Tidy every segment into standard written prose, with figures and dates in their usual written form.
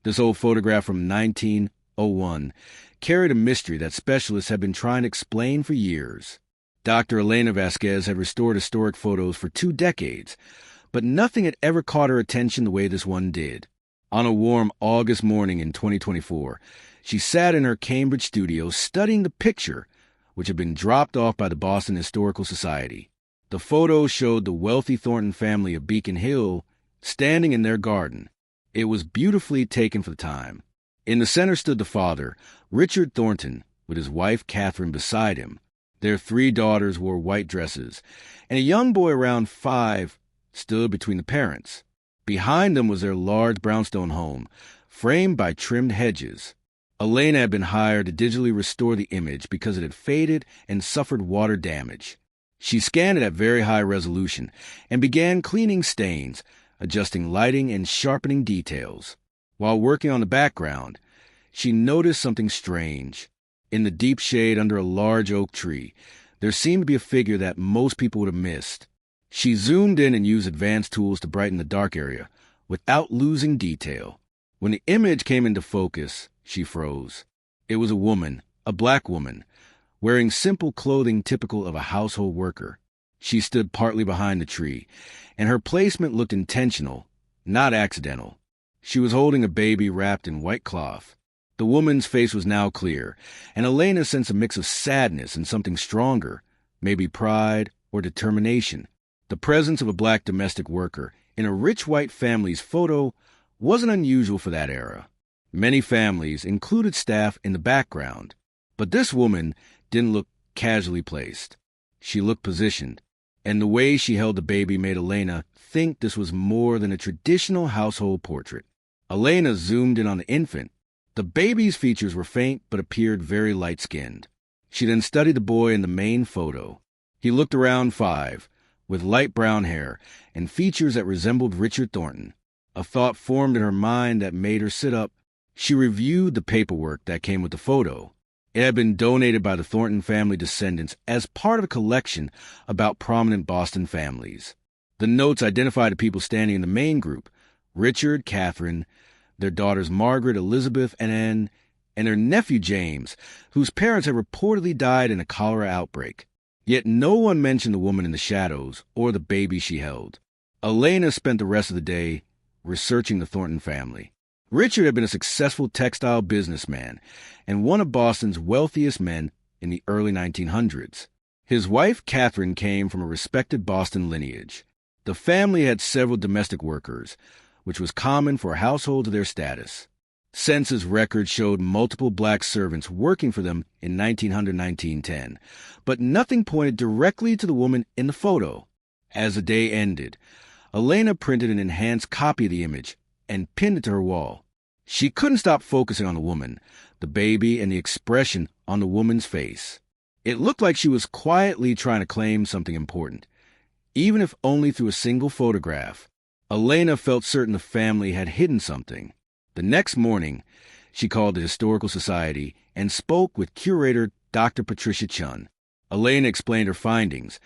This old photograph from 1901 carried a mystery that specialists had been trying to explain for years. Dr. Elena Vasquez had restored historic photos for 2 decades, but nothing had ever caught her attention the way this one did. On a warm August morning in 2024, she sat in her Cambridge studio studying the picture, which had been dropped off by the Boston Historical Society. The photo showed the wealthy Thornton family of Beacon Hill standing in their garden. It was beautifully taken for the time. In the center stood the father, Richard Thornton, with his wife Catherine beside him. Their 3 daughters wore white dresses, and a young boy around 5 stood between the parents. Behind them was their large brownstone home, framed by trimmed hedges. Elena had been hired to digitally restore the image because it had faded and suffered water damage. She scanned it at very high resolution and began cleaning stains, adjusting lighting and sharpening details. While working on the background, she noticed something strange. In the deep shade under a large oak tree, there seemed to be a figure that most people would have missed. She zoomed in and used advanced tools to brighten the dark area without losing detail. When the image came into focus, she froze. It was a woman, a black woman, wearing simple clothing typical of a household worker. She stood partly behind the tree, and her placement looked intentional, not accidental. She was holding a baby wrapped in white cloth. The woman's face was now clear, and Elena sensed a mix of sadness and something stronger, maybe pride or determination. The presence of a black domestic worker in a rich white family's photo wasn't unusual for that era. Many families included staff in the background, but this woman didn't look casually placed. She looked positioned, and the way she held the baby made Elena think this was more than a traditional household portrait. Elena zoomed in on the infant. The baby's features were faint but appeared very light-skinned. She then studied the boy in the main photo. He looked around 5, with light brown hair and features that resembled Richard Thornton. A thought formed in her mind that made her sit up. She reviewed the paperwork that came with the photo. It had been donated by the Thornton family descendants as part of a collection about prominent Boston families. The notes identified the people standing in the main group: Richard, Catherine, their daughters Margaret, Elizabeth, and Anne, and their nephew James, whose parents had reportedly died in a cholera outbreak. Yet no one mentioned the woman in the shadows or the baby she held. Elena spent the rest of the day researching the Thornton family. Richard had been a successful textile businessman and one of Boston's wealthiest men in the early 1900s. His wife, Catherine, came from a respected Boston lineage. The family had several domestic workers, which was common for households of their status. Census records showed multiple black servants working for them in 1900-1910, but nothing pointed directly to the woman in the photo. As the day ended, Elena printed an enhanced copy of the image and pinned it to her wall. She couldn't stop focusing on the woman, the baby, and the expression on the woman's face. It looked like she was quietly trying to claim something important, even if only through a single photograph. Elena felt certain the family had hidden something. The next morning, she called the Historical Society and spoke with curator Dr. Patricia Chun. Elena explained her findings,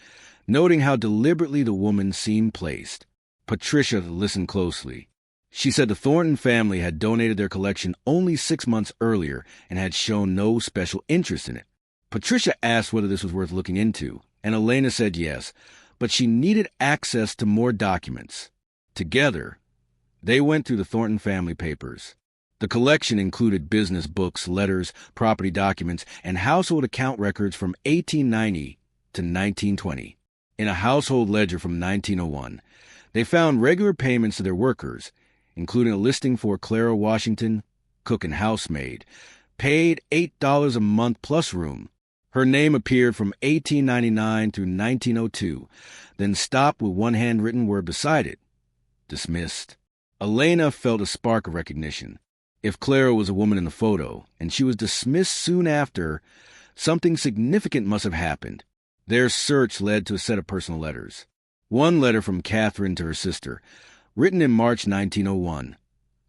noting how deliberately the woman seemed placed. Patricia listened closely. She said the Thornton family had donated their collection only 6 months earlier and had shown no special interest in it. Patricia asked whether this was worth looking into, and Elena said yes, but she needed access to more documents. Together, they went through the Thornton family papers. The collection included business books, letters, property documents, and household account records from 1890 to 1920. In a household ledger from 1901, they found regular payments to their workers, including a listing for Clara Washington, cook and housemaid, paid $8 a month plus room. Her name appeared from 1899 through 1902, then stopped with one handwritten word beside it: dismissed. Elena felt a spark of recognition. If Clara was a woman in the photo, and she was dismissed soon after, something significant must have happened. Their search led to a set of personal letters. One letter from Catherine to her sister, written in March 1901,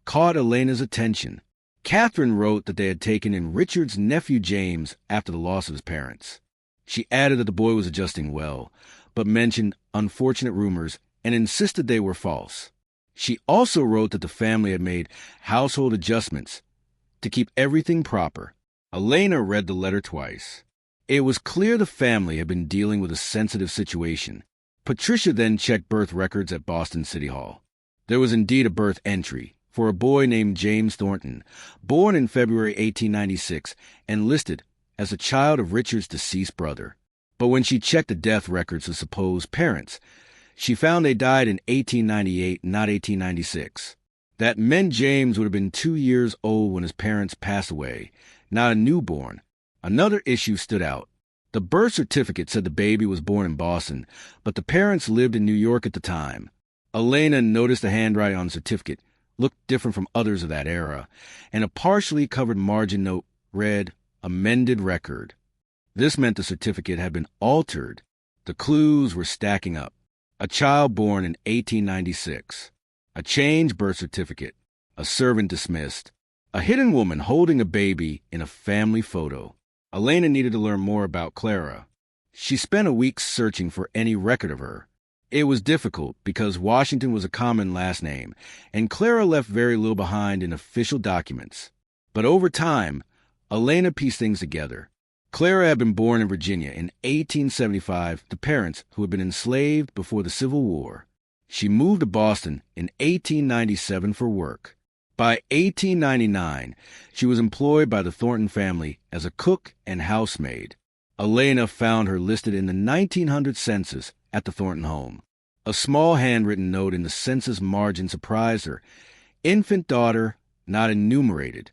caught Elena's attention. Catherine wrote that they had taken in Richard's nephew James after the loss of his parents. She added that the boy was adjusting well, but mentioned unfortunate rumors and insisted they were false. She also wrote that the family had made household adjustments to keep everything proper. Elena read the letter twice. It was clear the family had been dealing with a sensitive situation. Patricia then checked birth records at Boston City Hall. There was indeed a birth entry for a boy named James Thornton, born in February 1896 and listed as a child of Richard's deceased brother. But when she checked the death records of supposed parents, she found they died in 1898, not 1896. That meant James would have been 2 years old when his parents passed away, not a newborn. Another issue stood out. The birth certificate said the baby was born in Boston, but the parents lived in New York at the time. Elena noticed the handwriting on the certificate looked different from others of that era, and a partially covered margin note read, "Amended record." This meant the certificate had been altered. The clues were stacking up. A child born in 1896. A changed birth certificate. A servant dismissed. A hidden woman holding a baby in a family photo. Elena needed to learn more about Clara. She spent a week searching for any record of her. It was difficult because Washington was a common last name, and Clara left very little behind in official documents. But over time, Elena pieced things together. Clara had been born in Virginia in 1875 to parents who had been enslaved before the Civil War. She moved to Boston in 1897 for work. By 1899, she was employed by the Thornton family as a cook and housemaid. Elena found her listed in the 1900 census at the Thornton home. A small handwritten note in the census margin surprised her. Infant daughter, not enumerated.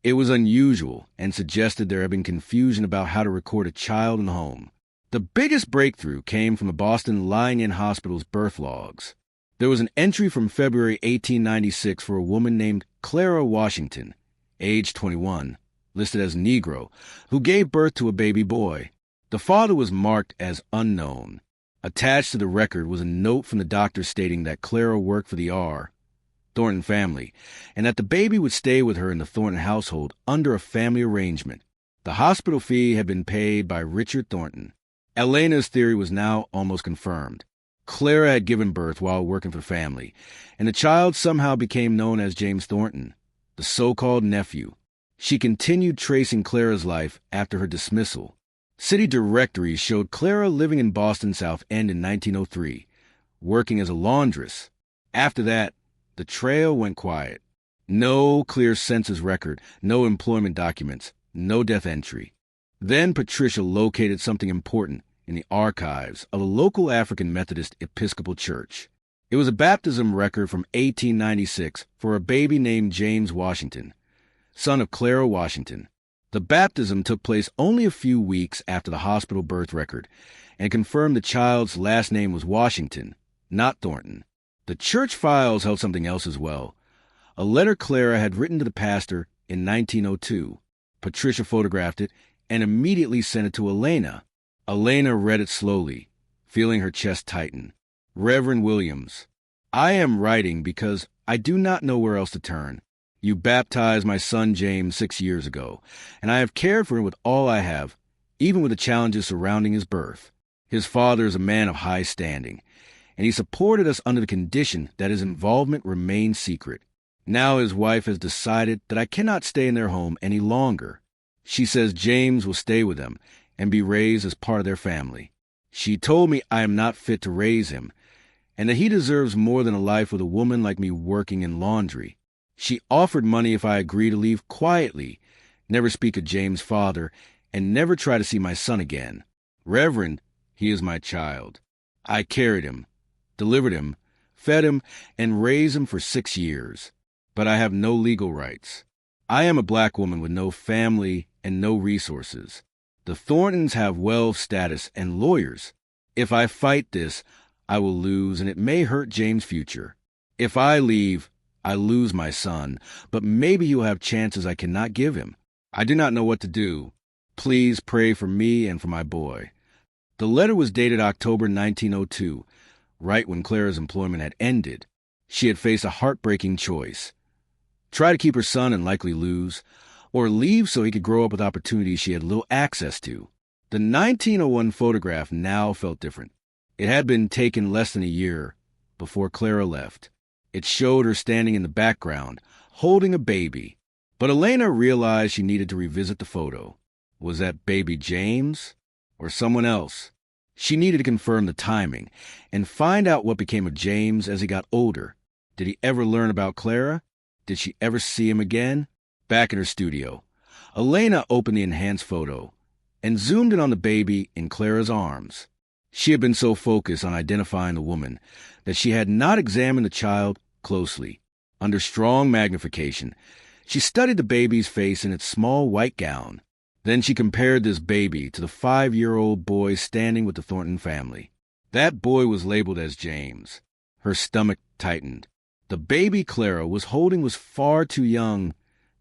It was unusual and suggested there had been confusion about how to record a child in the home. The biggest breakthrough came from the Boston Lying-in Hospital's birth logs. There was an entry from February 1896 for a woman named Clara Washington, age 21, listed as Negro, who gave birth to a baby boy. The father was marked as unknown. Attached to the record was a note from the doctor stating that Clara worked for the Thornton family, and that the baby would stay with her in the Thornton household under a family arrangement. The hospital fee had been paid by Richard Thornton. Elena's theory was now almost confirmed. Clara had given birth while working for the family, and the child somehow became known as James Thornton, the so-called nephew. She continued tracing Clara's life after her dismissal. City directories showed Clara living in Boston South End in 1903, working as a laundress. After that, the trail went quiet. No clear census record, no employment documents, no death entry. Then Patricia located something important in the archives of a local African Methodist Episcopal church. It was a baptism record from 1896 for a baby named James Washington, son of Clara Washington. The baptism took place only a few weeks after the hospital birth record and confirmed the child's last name was Washington, not Thornton. The church files held something else as well. A letter Clara had written to the pastor in 1902. Patricia photographed it and immediately sent it to Elena. Elena read it slowly, feeling her chest tighten. Reverend Williams, I am writing because I do not know where else to turn. You baptized my son James 6 years ago, and I have cared for him with all I have, even with the challenges surrounding his birth. His father is a man of high standing, and he supported us under the condition that his involvement remain secret. Now his wife has decided that I cannot stay in their home any longer. She says James will stay with them and be raised as part of their family. She told me I am not fit to raise him, and that he deserves more than a life with a woman like me working in laundry. She offered money if I agree to leave quietly, never speak of James' father, and never try to see my son again. Reverend, he is my child. I carried him, delivered him, fed him, and raised him for 6 years. But I have no legal rights. I am a black woman with no family and no resources. The Thorntons have wealth, status, and lawyers. If I fight this, I will lose, and it may hurt James' future. If I leave, I lose my son, but maybe he'll have chances I cannot give him. I do not know what to do. Please pray for me and for my boy. The letter was dated October 1902, right when Clara's employment had ended. She had faced a heartbreaking choice. Try to keep her son and likely lose, or leave so he could grow up with opportunities she had little access to. The 1901 photograph now felt different. It had been taken less than a year before Clara left. It showed her standing in the background, holding a baby. But Elena realized she needed to revisit the photo. Was that baby James or someone else? She needed to confirm the timing and find out what became of James as he got older. Did he ever learn about Clara? Did she ever see him again? Back in her studio, Elena opened the enhanced photo and zoomed in on the baby in Clara's arms. She had been so focused on identifying the woman that she had not examined the child closely. Under strong magnification, she studied the baby's face in its small white gown. Then she compared this baby to the 5-year-old boy standing with the Thornton family. That boy was labeled as James. Her stomach tightened. The baby Clara was holding was far too young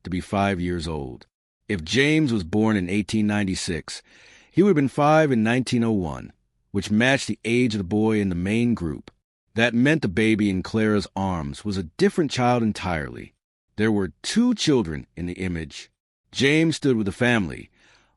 to be 5 years old. If James was born in 1896, he would have been 5 in 1901, which matched the age of the boy in the main group. That meant the baby in Clara's arms was a different child entirely. There were 2 children in the image. James stood with the family,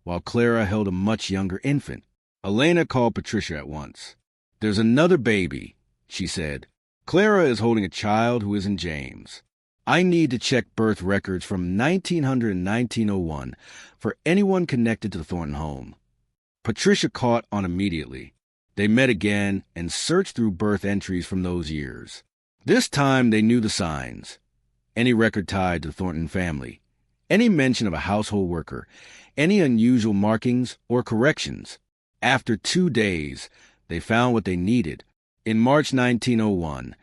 while Clara held a much younger infant. Elena called Patricia at once. "There's another baby," she said. "Clara is holding a child who isn't James. I need to check birth records from 1900 and 1901 for anyone connected to the Thornton home." Patricia caught on immediately. They met again and searched through birth entries from those years. This time they knew the signs. Any record tied to the Thornton family, any mention of a household worker, any unusual markings or corrections. After 2 days, they found what they needed. In March 1901,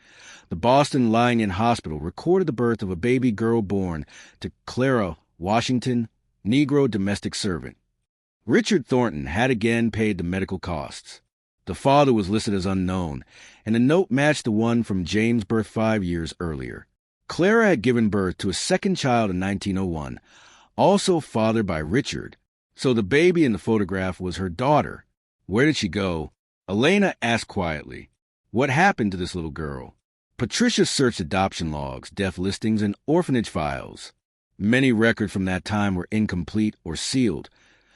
the Boston Lying-in Hospital recorded the birth of a baby girl born to Clara Washington, Negro domestic servant. Richard Thornton had again paid the medical costs. The father was listed as unknown, and the note matched the one from James' birth 5 years earlier. Clara had given birth to a second child in 1901, also fathered by Richard, so the baby in the photograph was her daughter. Where did she go? Elena asked quietly. What happened to this little girl? Patricia searched adoption logs, death listings, and orphanage files. Many records from that time were incomplete or sealed,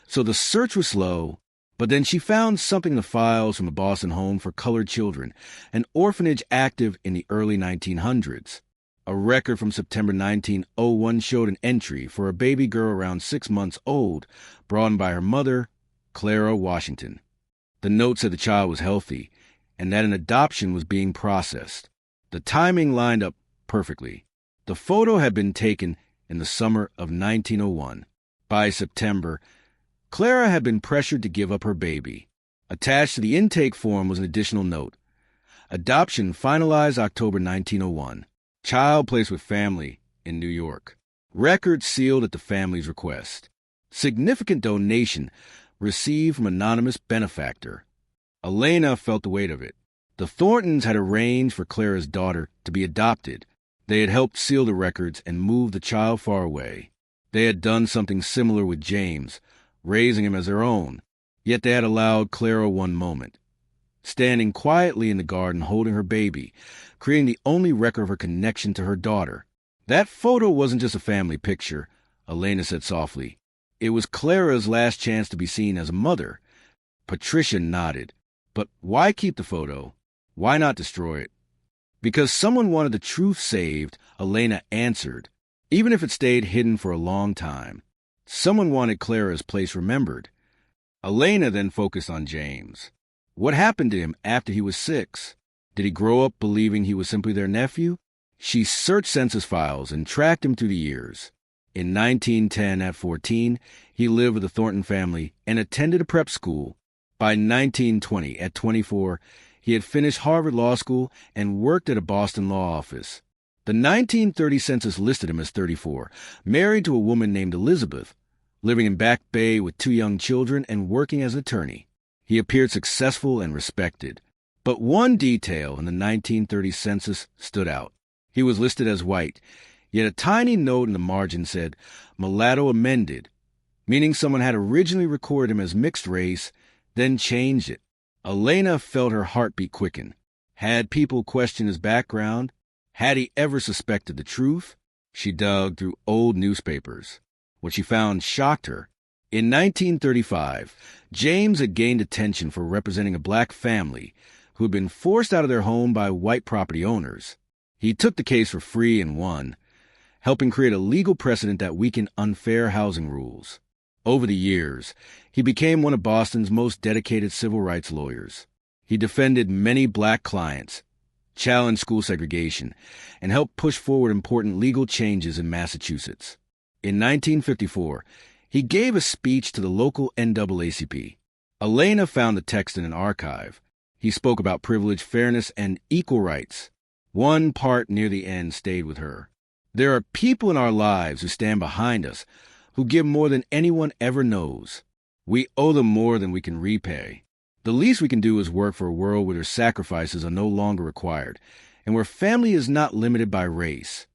so the search was slow. But then she found something in the files from the Boston Home for Colored Children, an orphanage active in the early 1900s. A record from September 1901 showed an entry for a baby girl around 6 months old, brought in by her mother, Clara Washington. The note said the child was healthy, and that an adoption was being processed. The timing lined up perfectly. The photo had been taken in the summer of 1901. By September, Clara had been pressured to give up her baby. Attached to the intake form was an additional note. Adoption finalized October 1901. Child placed with family in New York. Record sealed at the family's request. Significant donation received from anonymous benefactor. Elena felt the weight of it. The Thorntons had arranged for Clara's daughter to be adopted. They had helped seal the records and move the child far away. They had done something similar with James, raising him as their own. Yet they had allowed Clara one moment, standing quietly in the garden holding her baby, creating the only record of her connection to her daughter. That photo wasn't just a family picture, Elena said softly. It was Clara's last chance to be seen as a mother. Patricia nodded. But why keep the photo? Why not destroy it? Because someone wanted the truth saved, Elena answered, even if it stayed hidden for a long time. Someone wanted Clara's place remembered. Elena then focused on James. What happened to him after he was 6? Did he grow up believing he was simply their nephew? She searched census files and tracked him through the years. In 1910, at 14, he lived with the Thornton family and attended a prep school. By 1920, at 24, he had finished Harvard Law School and worked at a Boston law office. The 1930 census listed him as 34, married to a woman named Elizabeth, living in Back Bay with 2 young children and working as an attorney. He appeared successful and respected. But one detail in the 1930 census stood out. He was listed as white, yet a tiny note in the margin said, mulatto amended, meaning someone had originally recorded him as mixed race, then changed it. Elena felt her heartbeat quicken. Had people questioned his background? Had he ever suspected the truth? She dug through old newspapers. What she found shocked her. In 1935, James had gained attention for representing a black family who had been forced out of their home by white property owners. He He took the case for free and won, helping create a legal precedent that weakened unfair housing rules. Over the years, he became one of Boston's most dedicated civil rights lawyers. He defended many black clients, challenged school segregation, and helped push forward important legal changes in Massachusetts. In 1954, he gave a speech to the local NAACP. Elena found the text in an archive. He spoke about privilege, fairness, and equal rights. One part near the end stayed with her. There are people in our lives who stand behind us, who give more than anyone ever knows. We owe them more than we can repay. The least we can do is work for a world where their sacrifices are no longer required, and where family is not limited by race.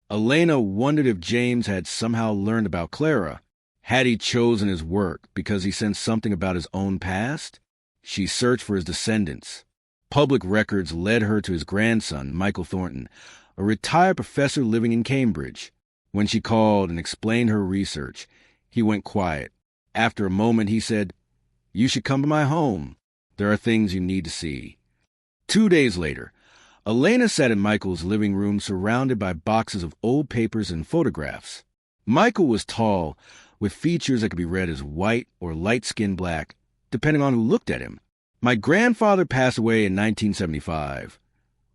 Elena wondered if James had somehow learned about Clara. Had he chosen his work because he sensed something about his own past? She searched for his descendants. Public records led her to his grandson, Michael Thornton, a retired professor living in Cambridge. When she called and explained her research, he went quiet. After a moment, he said, "You should come to my home. There are things you need to see." 2 days later, Elena sat in Michael's living room surrounded by boxes of old papers and photographs. Michael was tall, with features that could be read as white or light-skinned black, depending on who looked at him. "My grandfather passed away in 1975,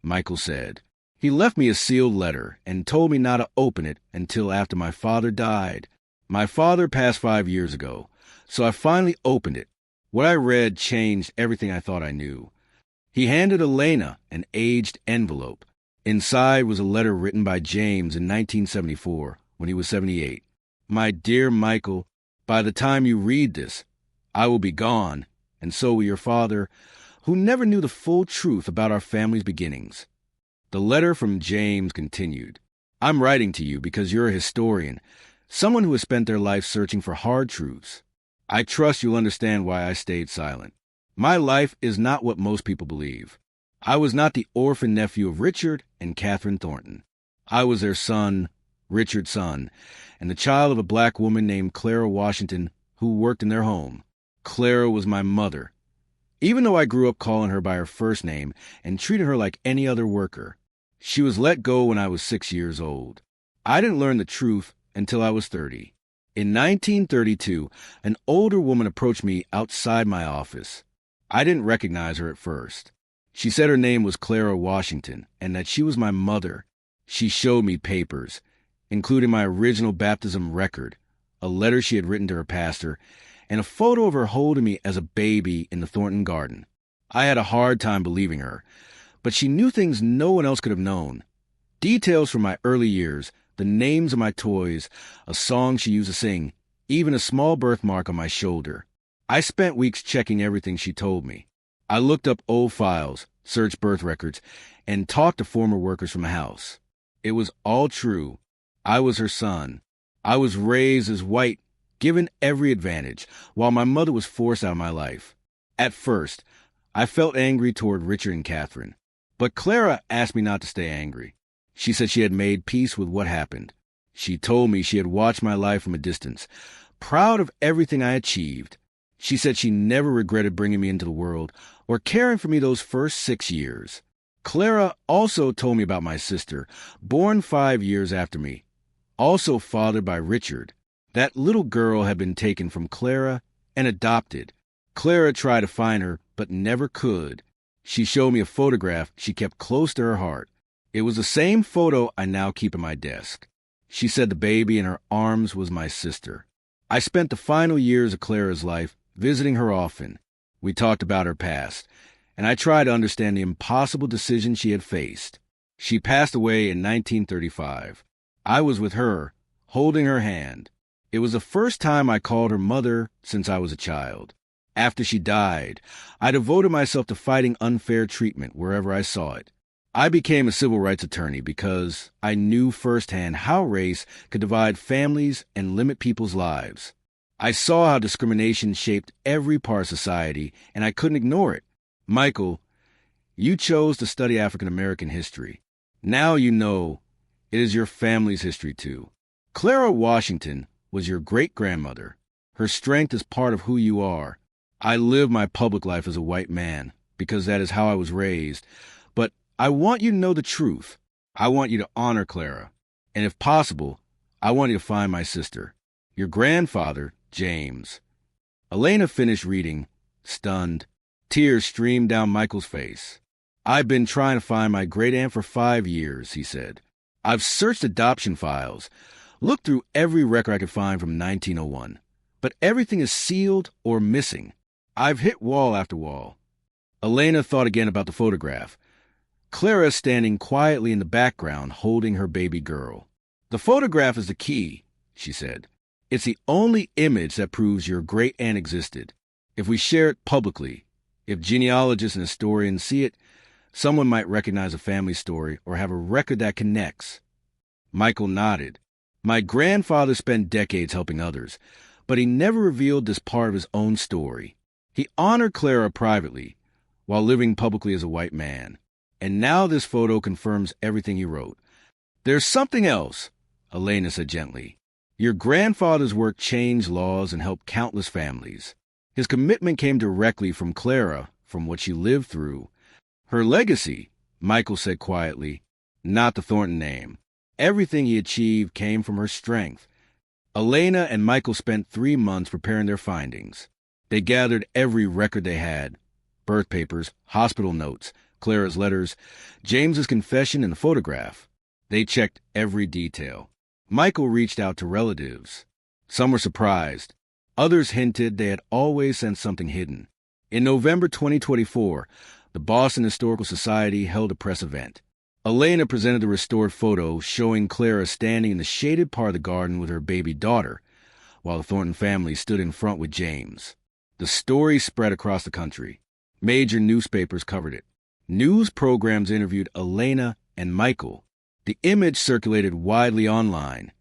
Michael said. "He left me a sealed letter and told me not to open it until after my father died. My father passed 5 years ago, so I finally opened it. What I read changed everything I thought I knew." He handed Elena an aged envelope. Inside was a letter written by James in 1974, when he was 78. "My dear Michael, by the time you read this, I will be gone, and so will your father, who never knew the full truth about our family's beginnings." The letter from James continued, "I'm writing to you because you're a historian, someone who has spent their life searching for hard truths. I trust you'll understand why I stayed silent. My life is not what most people believe. I was not the orphan nephew of Richard and Catherine Thornton. I was their son, Richard's son, and the child of a black woman named Clara Washington who worked in their home. Clara was my mother. Even though I grew up calling her by her first name and treated her like any other worker, she was let go when I was 6 years old. I didn't learn the truth until I was 30. In 1932, an older woman approached me outside my office. I didn't recognize her at first. She said her name was Clara Washington and that she was my mother. She showed me papers, including my original baptism record, a letter she had written to her pastor, and a photo of her holding me as a baby in the Thornton garden. I had a hard time believing her, but she knew things no one else could have known. Details from my early years, the names of my toys, a song she used to sing, even a small birthmark on my shoulder. I spent weeks checking everything she told me. I looked up old files, searched birth records, and talked to former workers from the house. It was all true. I was her son. I was raised as white, given every advantage, while my mother was forced out of my life. At first, I felt angry toward Richard and Catherine, but Clara asked me not to stay angry. She said she had made peace with what happened. She told me she had watched my life from a distance, proud of everything I achieved. She said she never regretted bringing me into the world or caring for me those first 6 years. Clara also told me about my sister, born 5 years after me, also fathered by Richard. That little girl had been taken from Clara and adopted. Clara tried to find her, but never could. She showed me a photograph she kept close to her heart. It was the same photo I now keep in my desk. She said the baby in her arms was my sister. I spent the final years of Clara's life visiting her often. We talked about her past, and I tried to understand the impossible decision she had faced. She passed away in 1935. I was with her, holding her hand. It was the first time I called her mother since I was a child. After she died, I devoted myself to fighting unfair treatment wherever I saw it. I became a civil rights attorney because I knew firsthand how race could divide families and limit people's lives. I saw how discrimination shaped every part of society, and I couldn't ignore it. Michael, you chose to study African American history. Now you know it is your family's history too. Clara Washington was your great-grandmother. Her strength is part of who you are. I live my public life as a white man because that is how I was raised. But I want you to know the truth. I want you to honor Clara. And if possible, I want you to find my sister, your grandfather, James. Elena finished reading, stunned. Tears streamed down Michael's face. I've been trying to find my great-aunt for 5 years, he said. I've searched adoption files, looked through every record I could find from 1901, but everything is sealed or missing. I've hit wall after wall. Elena thought again about the photograph. Clara standing quietly in the background holding her baby girl. The photograph is the key, she said. It's the only image that proves your great-aunt existed. If we share it publicly, if genealogists and historians see it, someone might recognize a family story or have a record that connects. Michael nodded. My grandfather spent decades helping others, but he never revealed this part of his own story. He honored Clara privately, while living publicly as a white man. And now this photo confirms everything he wrote. There's something else, Elena said gently. Your grandfather's work changed laws and helped countless families. His commitment came directly from Clara, from what she lived through. Her legacy, Michael said quietly, not the Thornton name. Everything he achieved came from her strength. Elena and Michael spent 3 months preparing their findings. They gathered every record they had, birth papers, hospital notes, Clara's letters, James's confession, and the photograph. They checked every detail. Michael reached out to relatives. Some were surprised. Others hinted they had always sensed something hidden. In November 2024, the Boston Historical Society held a press event. Elena presented the restored photo showing Clara standing in the shaded part of the garden with her baby daughter, while the Thornton family stood in front with James. The story spread across the country. Major newspapers covered it. News programs interviewed Elena and Michael. The image circulated widely online,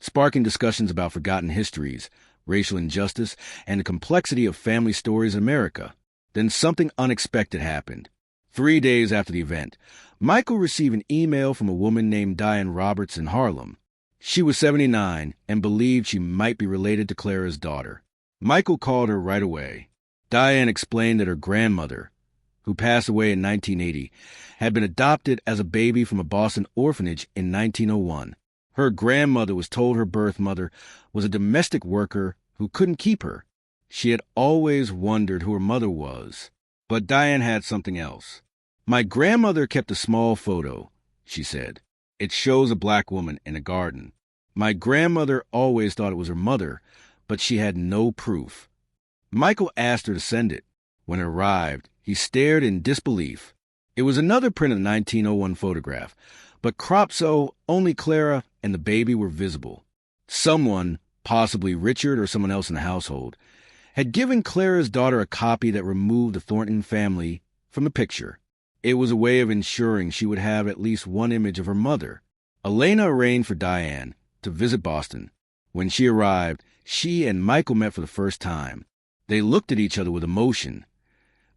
sparking discussions about forgotten histories, racial injustice, and the complexity of family stories in America. Then something unexpected happened. 3 days after the event, Michael received an email from a woman named Diane Roberts in Harlem. She was 79 and believed she might be related to Clara's daughter. Michael called her right away. Diane explained that her grandmother, who passed away in 1980, had been adopted as a baby from a Boston orphanage in 1901. Her grandmother was told her birth mother was a domestic worker who couldn't keep her. She had always wondered who her mother was. But Diane had something else. My grandmother kept a small photo, she said. It shows a black woman in a garden. My grandmother always thought it was her mother, but she had no proof. Michael asked her to send it. When it arrived, he stared in disbelief. It was another print of the 1901 photograph, but cropped so only Clara and the baby were visible. Someone, possibly Richard or someone else in the household, had given Clara's daughter a copy that removed the Thornton family from the picture. It was a way of ensuring she would have at least one image of her mother. Elena arranged for Diane to visit Boston. When she arrived, she and Michael met for the first time. They looked at each other with emotion.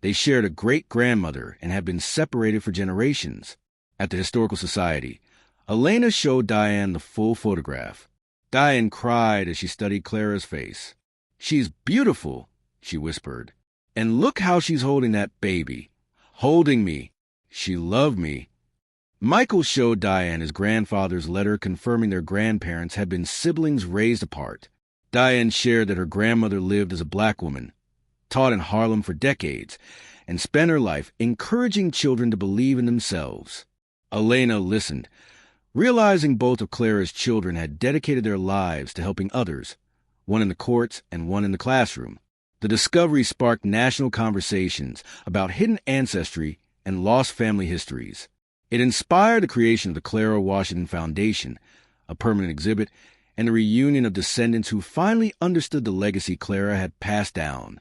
They shared a great-grandmother and had been separated for generations. At the Historical Society, Elena showed Diane the full photograph. Diane cried as she studied Clara's face. She's beautiful, she whispered. And look how she's holding that baby. Holding me. She loved me. Michael showed Diane his grandfather's letter confirming their grandparents had been siblings raised apart. Diane shared that her grandmother lived as a black woman, taught in Harlem for decades, and spent her life encouraging children to believe in themselves. Elena listened, realizing both of Clara's children had dedicated their lives to helping others, one in the courts and one in the classroom. The discovery sparked national conversations about hidden ancestry and lost family histories. It inspired the creation of the Clara Washington Foundation, a permanent exhibit, and the reunion of descendants who finally understood the legacy Clara had passed down.